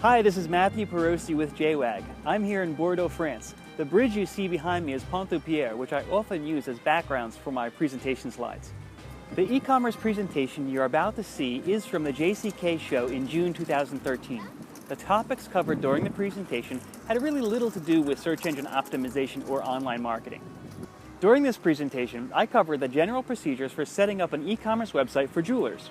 Hi, this is Matthew Perosi with JWAG. I'm here in Bordeaux, France. The bridge you see behind me is Pont-au-Pierre, which I often use as backgrounds for my presentation slides. The e-commerce presentation you're about to see is from the JCK show in June 2013. The topics covered during the presentation had really little to do with search engine optimization or online marketing. During this presentation, I covered the general procedures for setting up an e-commerce website for jewelers.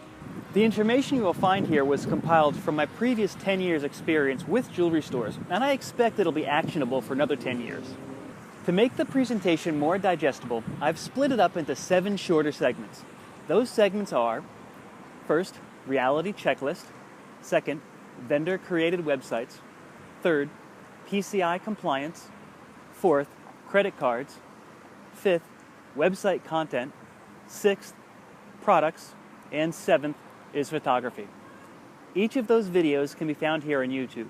The information you will find here was compiled from my previous 10 years experience with jewelry stores, and I expect it'll be actionable for another 10 years. To make the presentation more digestible, I've split it up into 7 shorter segments. Those segments are: first, reality checklist; second, vendor-created websites; third, PCI compliance; fourth, credit cards; fifth, website content; sixth, products; and seventh is photography. Each of those videos can be found here on YouTube.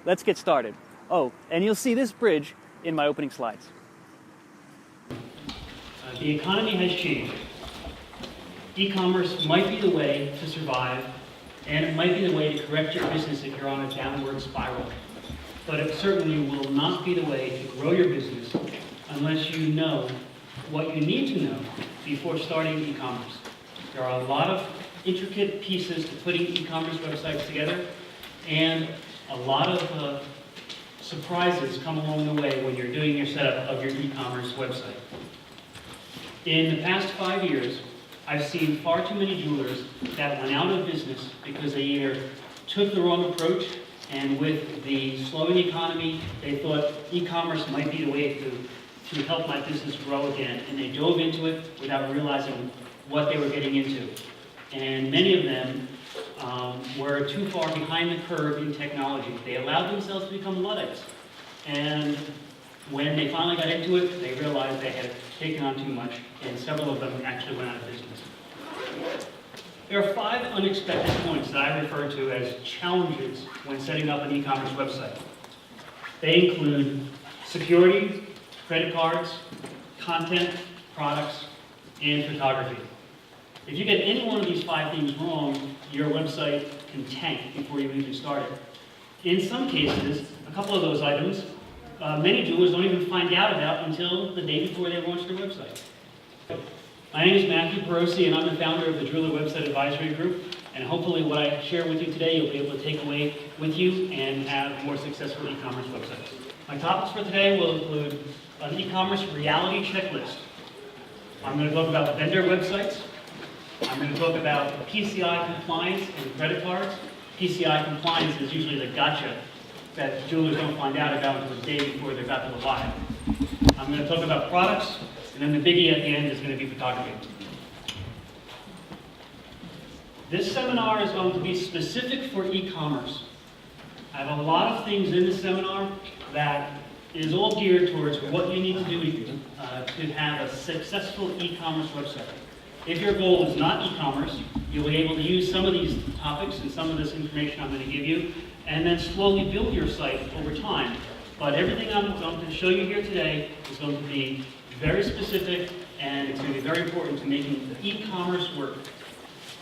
Let's get started. Oh, and you'll see this bridge in my opening slides. The economy has changed. E-commerce might be the way to survive, and it might be the way to correct your business if you're on a downward spiral. But it certainly will not be the way to grow your business unless you know what you need to know before starting e-commerce. There are a lot of intricate pieces to putting e-commerce websites together, and a lot of surprises come along the way when you're doing your setup of your e-commerce website. In the past 5 years, I've seen far too many jewelers that went out of business because they either took the wrong approach, and with the slowing economy, they thought e-commerce might be the way to help my business grow again, and they dove into it without realizing what they were getting into. And many of them were too far behind the curve in technology. They allowed themselves to become Luddites. And when they finally got into it, they realized they had taken on too much, and several of them actually went out of business. There are 5 unexpected points that I refer to as challenges when setting up an e-commerce website. They include security, credit cards, content, products, and photography. If you get any one of these 5 things wrong, your website can tank before you even start it. In some cases, a couple of those items, many jewelers don't even find out about until the day before they launch their website. My name is Matthew Perosi, and I'm the founder of the Jeweler Website Advisory Group. And hopefully what I share with you today, you'll be able to take away with you and have more successful e-commerce websites. My topics for today will include an e-commerce reality checklist. I'm going to talk about vendor websites. I'm going to talk about PCI compliance and credit cards. PCI compliance is usually the gotcha that jewelers don't find out about until the day before they're about to go live. I'm going to talk about products, and then the biggie at the end is going to be photography. This seminar is going to be specific for e-commerce. I have a lot of things in the seminar that is all geared towards what you need to do to have a successful e-commerce website. If your goal is not e-commerce, you'll be able to use some of these topics and some of this information I'm going to give you, and then slowly build your site over time. But everything I'm going to show you here today is going to be very specific, and it's going to be very important to making e-commerce work.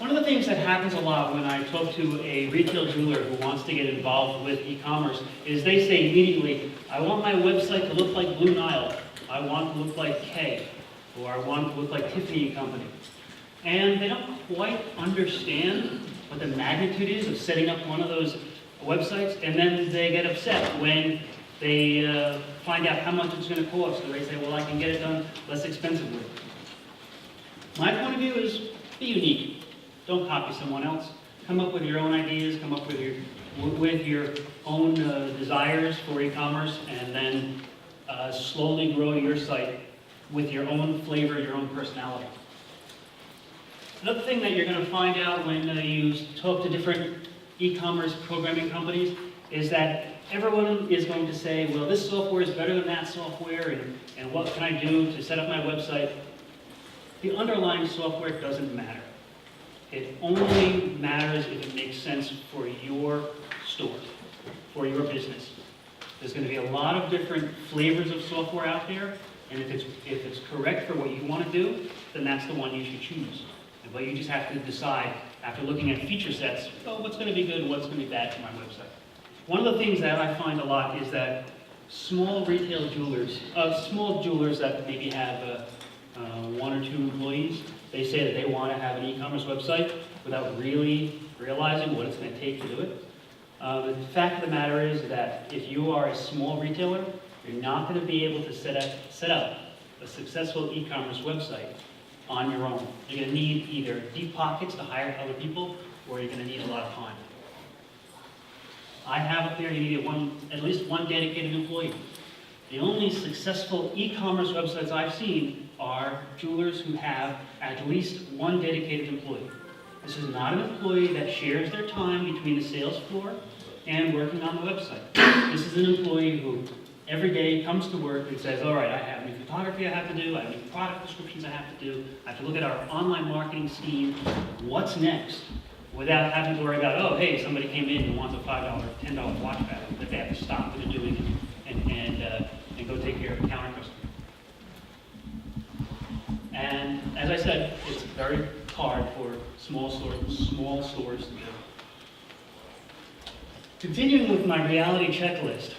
One of the things that happens a lot when I talk to a retail jeweler who wants to get involved with e-commerce is they say immediately, I want my website to look like Blue Nile, I want it to look like Kay, or I want it to look like Tiffany & Company. And they don't quite understand what the magnitude is of setting up one of those websites, and then they get upset when they find out how much it's going to cost. So they say, well, I can get it done less expensively. My point of view is be unique. Don't copy someone else. Come up with your own ideas, come up with your own desires for e-commerce, and then slowly grow your site with your own flavor, your own personality. Another thing that you're going to find out when you talk to different e-commerce programming companies is that everyone is going to say, well, this software is better than that software, and what can I do to set up my website? The underlying software doesn't matter. It only matters if it makes sense for your store, for your business. There's going to be a lot of different flavors of software out there, and if it's correct for what you want to do, then that's the one you should choose. But you just have to decide, after looking at feature sets, oh, what's going to be good and what's going to be bad for my website. One of the things that I find a lot is that small retail jewelers, small jewelers that maybe have 1 or 2 employees, they say that they want to have an e-commerce website without really realizing what it's going to take to do it. The fact of the matter is that if you are a small retailer, you're not going to be able to set up a successful e-commerce website on your own. You're going to need either deep pockets to hire other people, or you're going to need a lot of time. I have up there, you need at least one dedicated employee. The only successful e-commerce websites I've seen are jewelers who have at least one dedicated employee. This is not an employee that shares their time between the sales floor and working on the website. This is an employee who every day comes to work and says, all right, I have new photography I have to do, I have new product descriptions I have to do, I have to look at our online marketing scheme, what's next? Without having to worry about, oh, hey, somebody came in and wants a $5, $10 watch pad that they have to stop what they're doing and go take care of a counter customer. And as I said, it's very hard for small stores to do. Continuing with my reality checklist,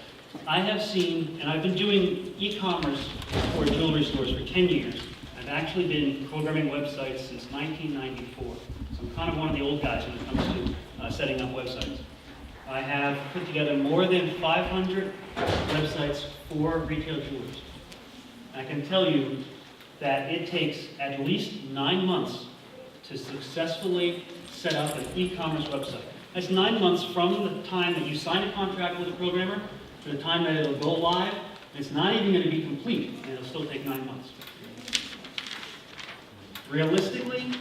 I have seen, and I've been doing e-commerce for jewelry stores for 10 years. I've actually been programming websites since 1994. So I'm kind of one of the old guys when it comes to setting up websites. I have put together more than 500 websites for retail jewelers. I can tell you that it takes at least 9 months to successfully set up an e-commerce website. That's 9 months from the time that you sign a contract with a programmer to the time that it'll go live. It's not even going to be complete, and it'll still take 9 months. Realistically,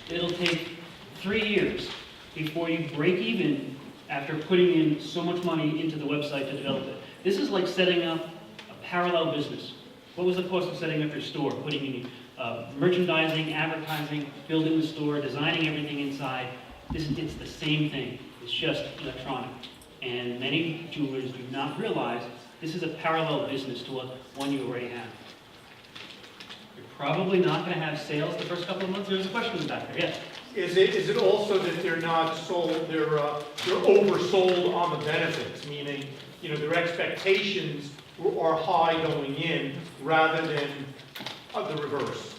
it'll take 3 years before you break even after putting in so much money into the website to develop it. This is like setting up a parallel business. What was the cost of setting up your store? Putting in merchandising, advertising, building the store, designing everything inside. It's the same thing. It's just electronic. And many jewelers do not realize this is a parallel business to one you already have. You're probably not going to have sales the first couple of months. There's a question back there. Yes? Is it also that they're not sold, they're oversold on the benefits, meaning, their expectations are high going in rather than the reverse?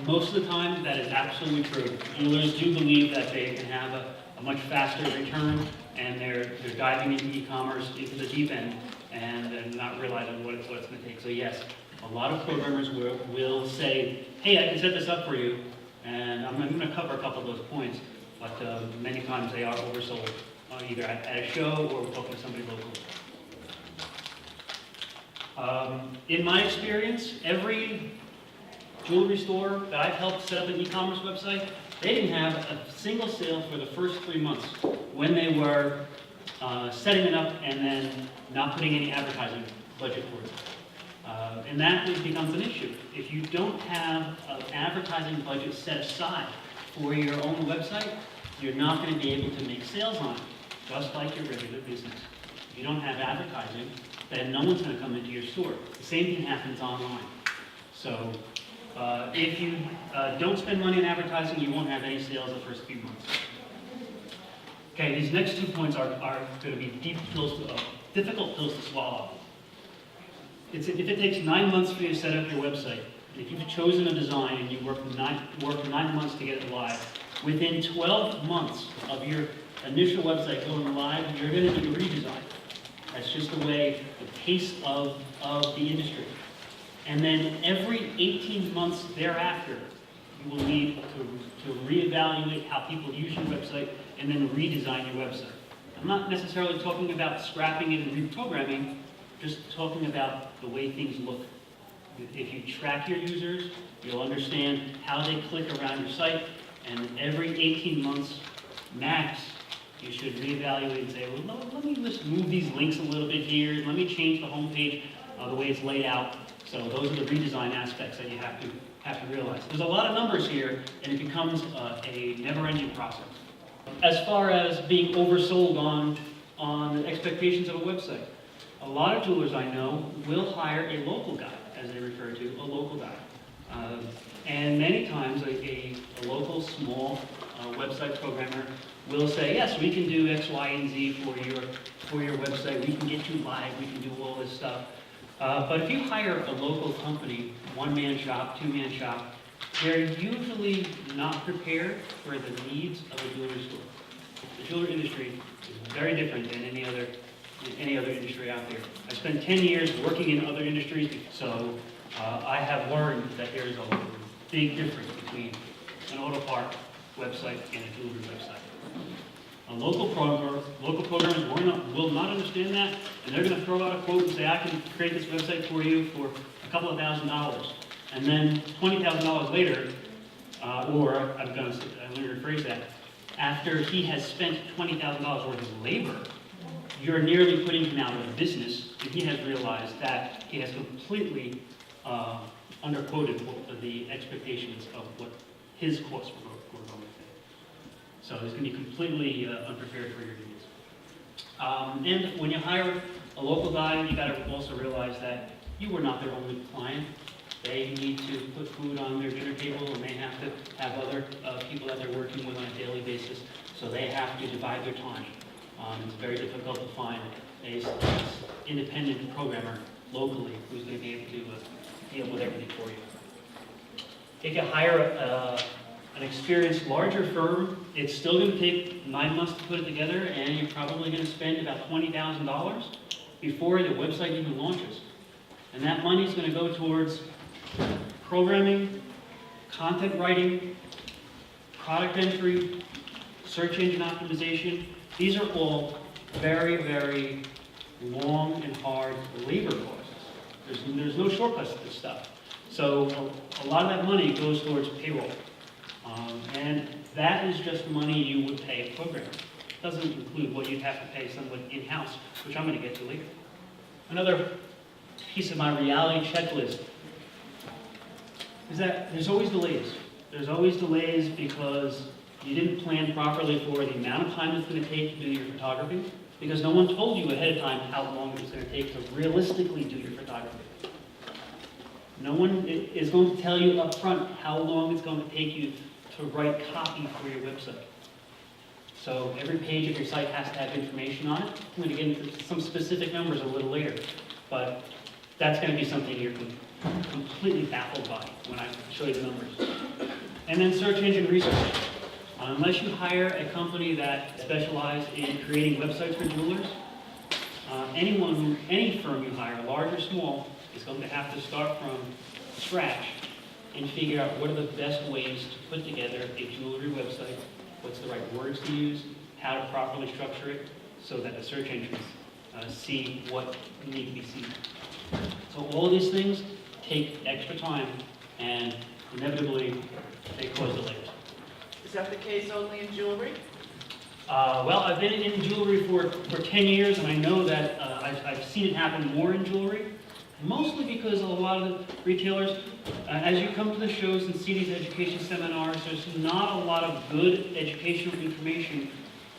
Most of the time, that is absolutely true. Jewelers do believe that they can have a much faster return, and they're diving into e-commerce into the deep end, and they're not realizing what it's going to take. So yes, a lot of programmers will say, hey, I can set this up for you, and I'm going to cover a couple of those points, but many times they are oversold, either at a show or talking to somebody local. In my experience, every jewelry store that I've helped set up an e-commerce website, they didn't have a single sale for the first 3 months when they were setting it up and then not putting any advertising budget for it. And that becomes an issue. If you don't have an advertising budget set aside for your own website, you're not going to be able to make sales on it, just like your regular business. If you don't have advertising, then no one's going to come into your store. The same thing happens online. So if you don't spend money on advertising, you won't have any sales the first few months. Okay, these next 2 points are going to be difficult pills to swallow. If it takes 9 months for you to set up your website, if you've chosen a design and you work 9 months to get it live, within 12 months of your initial website going live, you're going to need a redesign. That's just the way, the pace of the industry. And then every 18 months thereafter, you will need to reevaluate how people use your website and then redesign your website. I'm not necessarily talking about scrapping it and reprogramming, just talking about the way things look. If you track your users, you'll understand how they click around your site, and every 18 months max, you should reevaluate and say, well, let me just move these links a little bit here, let me change the homepage, the way it's laid out. So those are the redesign aspects that you have to realize. There's a lot of numbers here, and it becomes a never-ending process. As far as being oversold on the expectations of a website, a lot of jewelers I know will hire a local guy, as they refer to, a local guy. And many times a local small website programmer will say, yes, we can do X, Y, and Z for your website. We can get you live. We can do all this stuff. But if you hire a local company, one-man shop, two-man shop, they're usually not prepared for the needs of a jewelry store. The jewelry industry is very different than any other industry out there. I spent 10 years working in other industries, so I have learned that there's a big difference between an auto part website and a jewelry website. A local programmers will not understand that, and they're going to throw out a quote and say, I can create this website for you for a couple of $1,000s. And then $20,000 later, or I'm going to rephrase that, after he has spent $20,000 worth of labor, you're nearly putting him out of business, and he has realized that he has completely underquoted the expectations of what his costs were going to be. So he's going to be completely unprepared for your needs. And when you hire a local guy, you got to also realize that you were not their only client. They need to put food on their dinner table, and they have to have other people that they're working with on a daily basis, so they have to divide their time. It's very difficult to find an independent programmer locally who's going to be able to deal with everything for you. If you hire an experienced larger firm, it's still going to take 9 months to put it together, and you're probably going to spend about $20,000 before the website even launches. And that money is going to go towards programming, content writing, product entry, search engine optimization. These are all very, very long and hard labor costs. There's no shortcuts to this stuff. So a lot of that money goes towards payroll. And that is just money you would pay a programmer. It doesn't include what you'd have to pay someone in-house, which I'm going to get to later. Another piece of my reality checklist is that there's always delays. There's always delays because you didn't plan properly for the amount of time it's going to take to do your photography, because no one told you ahead of time how long it was going to take to realistically do your photography. No one is going to tell you up front how long it's going to take you to write copy for your website. So every page of your site has to have information on it. I'm going to get into some specific numbers a little later, but that's going to be something you're completely baffled by when I show you the numbers. And then search engine research. Unless you hire a company that specializes in creating websites for jewelers, any firm you hire, large or small, is going to have to start from scratch and figure out what are the best ways to put together a jewelry website, what's the right words to use, how to properly structure it, so that the search engines see what need to be seen. So all these things take extra time, and inevitably they cause delays. Is that the case only in jewelry? Well, I've been in jewelry for 10 years, and I know that I've seen it happen more in jewelry, mostly because a lot of the retailers, as you come to the shows and see these education seminars, there's not a lot of good educational information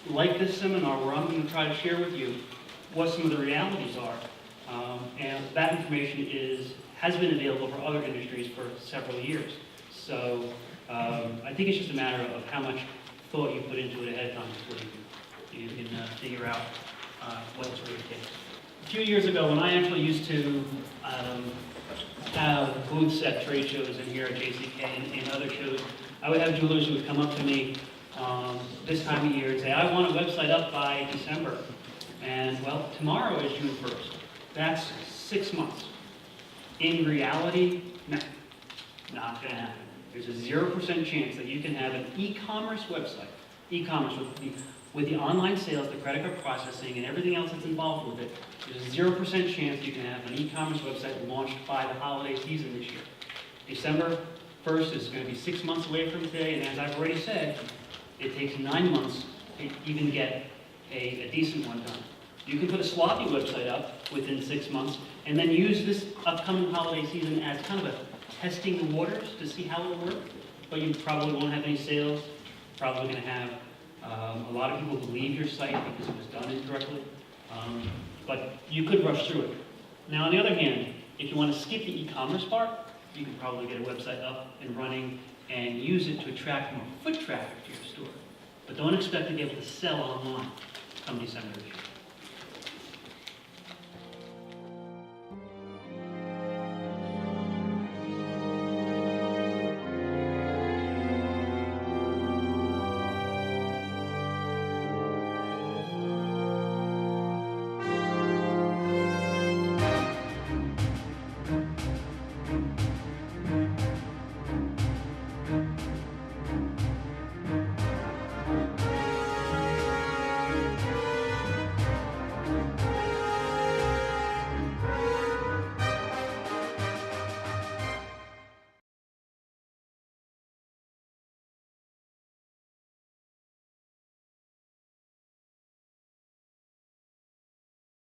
like this seminar, where I'm going to try to share with you what some of the realities are. And that information has been available for other industries for several years. So I think it's just a matter of how much thought you put into it ahead of time before you can figure out what it's really takes. A few years ago, when I actually used to have booths at trade shows and here at JCK and other shows, I would have jewelers who would come up to me this time of year and say, I want a website up by December. And well, tomorrow is June 1st. That's 6 months. In reality, no, not going to happen. There's a 0% chance that you can have an e-commerce website, e-commerce with the online sales, the credit card processing, and everything else that's involved with it. There's a 0% chance you can have an e-commerce website launched by the holiday season this year. December 1st is going to be 6 months away from today, and as I've already said, it takes 9 months to even get a decent one done. You can put a sloppy website up within 6 months, and then use this upcoming holiday season as kind of a testing the waters to see how it'll work, but you probably won't have any sales. Probably going to have a lot of people leave your site because it was done incorrectly, but you could rush through it. Now, on the other hand, if you want to skip the e-commerce part, you can probably get a website up and running and use it to attract more foot traffic to your store. But don't expect to be able to sell online come December issue.